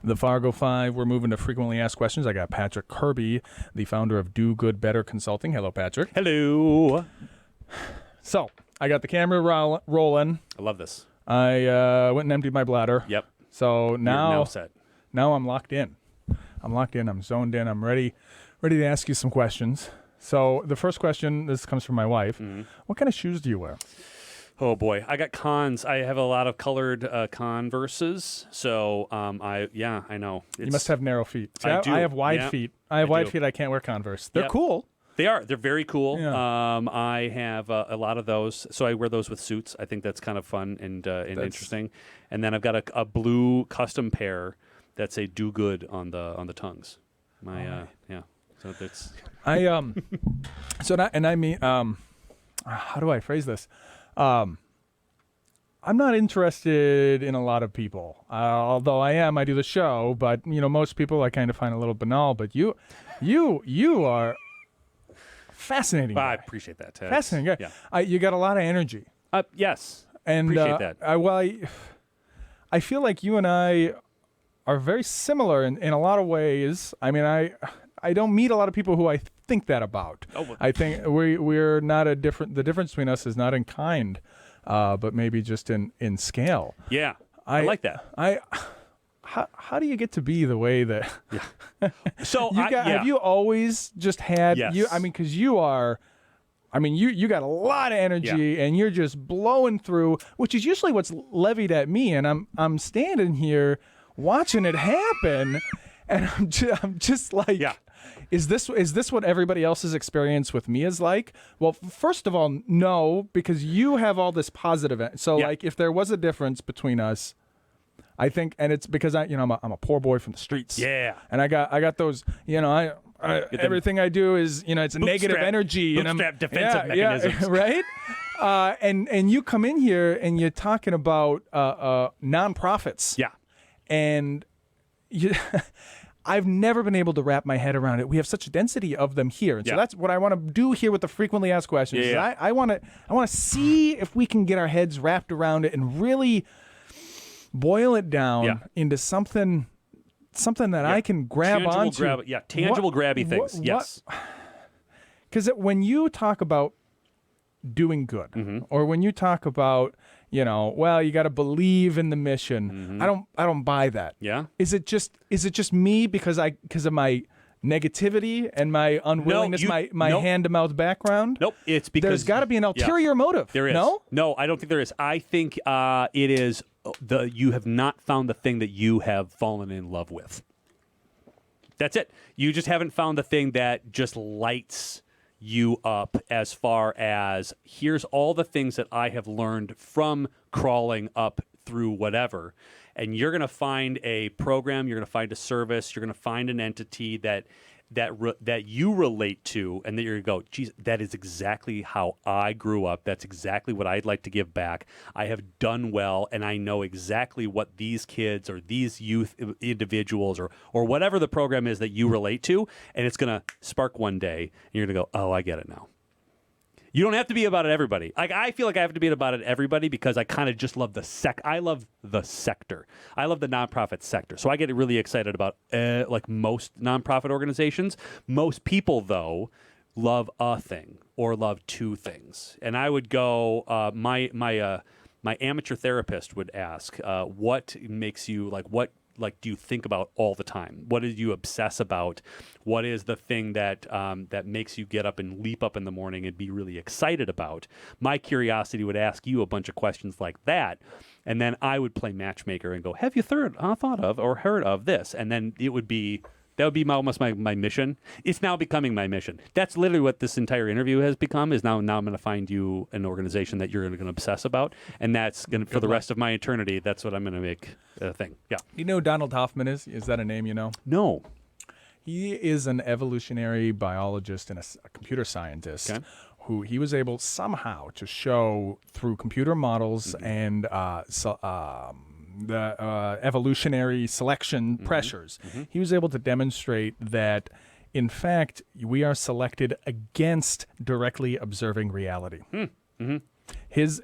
The Fargo Five. We're moving to frequently asked questions. I got Patrick Kirby, the founder of Do Good Better Consulting. Hello, Patrick. Hello. So I got the camera rolling. I love this. I went and emptied my bladder. Yep. So You're now now set. Now I'm locked in. I'm zoned in. I'm ready to ask you some questions. So the first question, this comes from my wife. Mm-hmm. What kind of shoes do you wear? Oh boy, I got cons. I have a lot of colored Converses. So I know. You must have narrow feet. See, I do. I have wide Yeah, feet. I have wide do. feet. I can't wear Converse. They're Yep. cool. They are. They're very cool. Yeah. I have a lot of those. So I wear those with suits. I think that's kind of fun and interesting. And then I've got a blue custom pair that say "Do Good" on the tongues. Yeah. So that's. How do I phrase this? I'm not interested in a lot of people, although I do the show. But most people I kind of find a little banal. But you are fascinating. I guy. appreciate that. Fascinating guy. Yeah. You got a lot of energy. Yes. And appreciate that. I feel like you and I are very similar in a lot of ways. I mean, I don't meet a lot of people who I think that about. Oh, well. I think we're not the difference between us is not in kind, but maybe just in scale. Yeah. I like that. How do you get to be the way that? Yeah. So have you always just had Yes. because you are. I mean, you got a lot of energy and you're just blowing through, which is usually what's levied at me. And I'm standing here watching it happen, and I'm just like, is this what everybody else's experience with me is like? Well, first of all, no, because you have all this positive. So like, if there was a difference between us, I think, and it's because I'm a poor boy from the streets. Yeah. And I got those, everything I do is, it's a negative energy. Bootstrap defensive mechanisms. Right? And you come in here and you're talking about nonprofits. Yeah. And I've never been able to wrap my head around it. We have such a density of them here. And so that's what I want to do here with the frequently asked questions. Yeah. I want to see if we can get our heads wrapped around it and really boil it down into something that I can grab onto. Tangible, grabby things. Yes. Because when you talk about doing good, or when you talk about, you got to believe in the mission. I don't buy that. Yeah. Is it just me because of my negativity and my unwillingness, my hand-to-mouth background? Nope. It's because there's got to be an ulterior motive. There is. No, I don't think there is. I think it is you have not found the thing that you have fallen in love with. That's it. You just haven't found the thing that just lights you up as far as here's all the things that I have learned from crawling up through whatever. And you're going to find a program, you're going to find a service, you're going to find an entity that you relate to, and that you're going to go, geez, that is exactly how I grew up. That's exactly what I'd like to give back. I have done well, and I know exactly what these kids or these youth individuals or whatever the program is that you relate to, and it's going to spark one day, and you're going to go, oh, I get it now. You don't have to be about it everybody. Like I feel like I have to be about it everybody because I kind of just love I love the sector. I love the nonprofit sector. So I get really excited about like most nonprofit organizations. Most people though love a thing or love two things. And I would go my amateur therapist would ask what makes you what do you think about all the time? What do you obsess about? What is the thing that that makes you get up and leap up in the morning and be really excited about? My curiosity would ask you a bunch of questions like that, and then I would play matchmaker and go, have you thought of or heard of this? And then that would be almost my mission. It's now becoming my mission. That's literally what this entire interview has become. Is now I'm going to find you an organization that you're going to obsess about, and that's going to for the rest of my eternity. That's what I'm going to make a thing. Yeah. You know who Donald Hoffman is? Is that a name you know? No. He is an evolutionary biologist and a computer scientist. Okay. Who he was able somehow to show through computer models and the evolutionary selection pressures, he was able to demonstrate that, in fact, we are selected against directly observing reality. his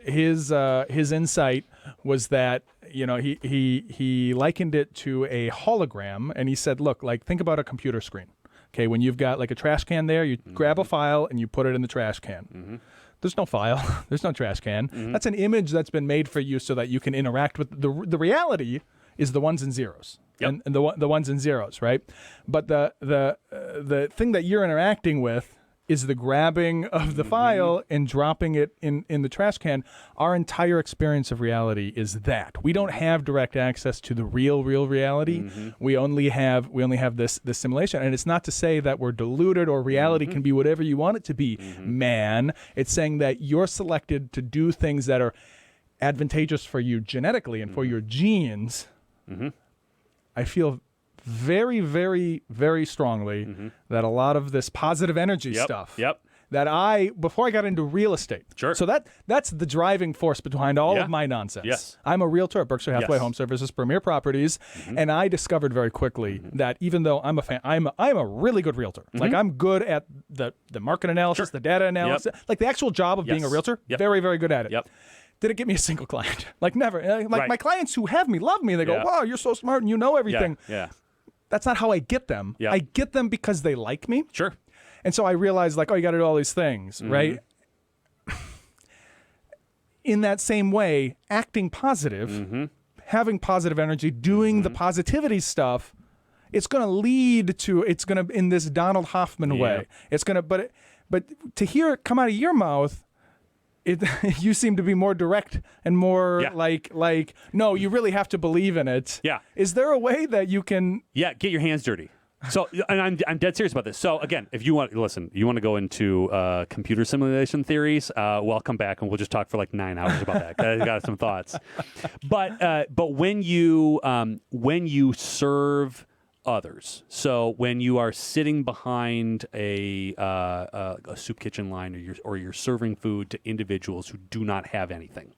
insight was that, you know, he likened it to a hologram, and he said, look, like, think about a computer screen. Okay, when you've got like a trash can there, you grab a file and you put it in the trash can. There's no file. There's no trash can. That's an image that's been made for you so that you can interact with the reality is the ones and zeros. And the ones and zeros, right? But the thing that you're interacting with is the grabbing of the file and dropping it in the trash can. Our entire experience of reality is that. We don't have direct access to the real reality. We only have this simulation. And it's not to say that we're deluded or reality can be whatever you want it to be, man. It's saying that you're selected to do things that are advantageous for you genetically and for your genes. I feel very, very, very strongly that a lot of this positive energy stuff that before I got into real estate. So that's the driving force behind all of my nonsense. I'm a realtor at Berkshire Hathaway Home Services, Premier Properties, and I discovered very quickly that even though I'm a fan, I'm a really good realtor. Like, I'm good at the market analysis, the data analysis, like the actual job of being a realtor, very, very good at it. Did it get me a single client? Like, never. Like, my clients who have me love me. They go, wow, you're so smart and you know everything. That's not how I get them. I get them because they like me. And so I realized, like, oh, you got to do all these things, right? In that same way, acting positive, having positive energy, doing the positivity stuff, it's going to lead to, in this Donald Hoffman way, it's going to, but to hear it come out of your mouth, you seem to be more direct and more like, no, you really have to believe in it. Is there a way that you can... get your hands dirty. So, and I'm dead serious about this. So, again, if you want to go into computer simulation theories, we'll come back and we'll just talk for like 9 hours about that. I got some thoughts. But when you serve others, so when you are sitting behind a soup kitchen line, or you're serving food to individuals who do not have anything,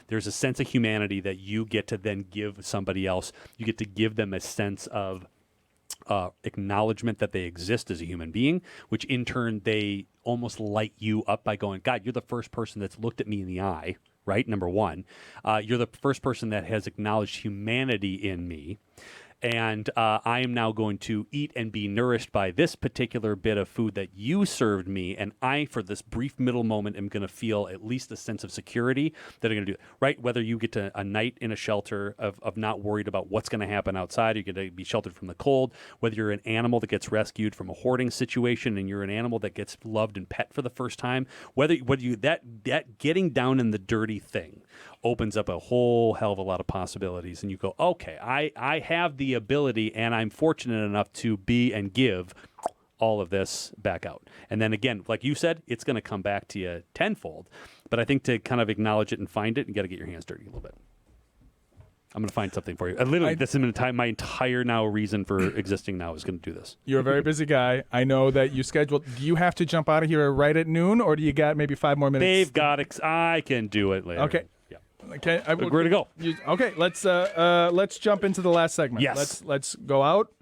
there's a sense of humanity that you get to then give somebody else. You get to give them a sense of acknowledgement that they exist as a human being, which in turn they almost light you up by going, God, you're the first person that's looked at me in the eye, right? Number one, you're the first person that has acknowledged humanity in me. And I am now going to eat and be nourished by this particular bit of food that you served me. And I, for this brief middle moment, am going to feel at least a sense of security that I'm going to do it, right? Whether you get to a night in a shelter of not worried about what's going to happen outside, you get to be sheltered from the cold, whether you're an animal that gets rescued from a hoarding situation and you're an animal that gets loved and pet for the first time, whether you that getting down in the dirty thing opens up a whole hell of a lot of possibilities. And you go, okay, I have the ability and I'm fortunate enough to be and give all of this back out. And then again, like you said, it's going to come back to you tenfold. But I think to kind of acknowledge it and find it, you got to get your hands dirty a little bit. I'm going to find something for you. This is my entire now reason for existing now is going to do this. You're a very busy guy. I know that you scheduled. Do you have to jump out of here right at noon, or do you got maybe 5 more minutes? They've got I can do it later. Okay. Okay, we're to go. Okay, let's jump into the last segment. Yes. Let's go out.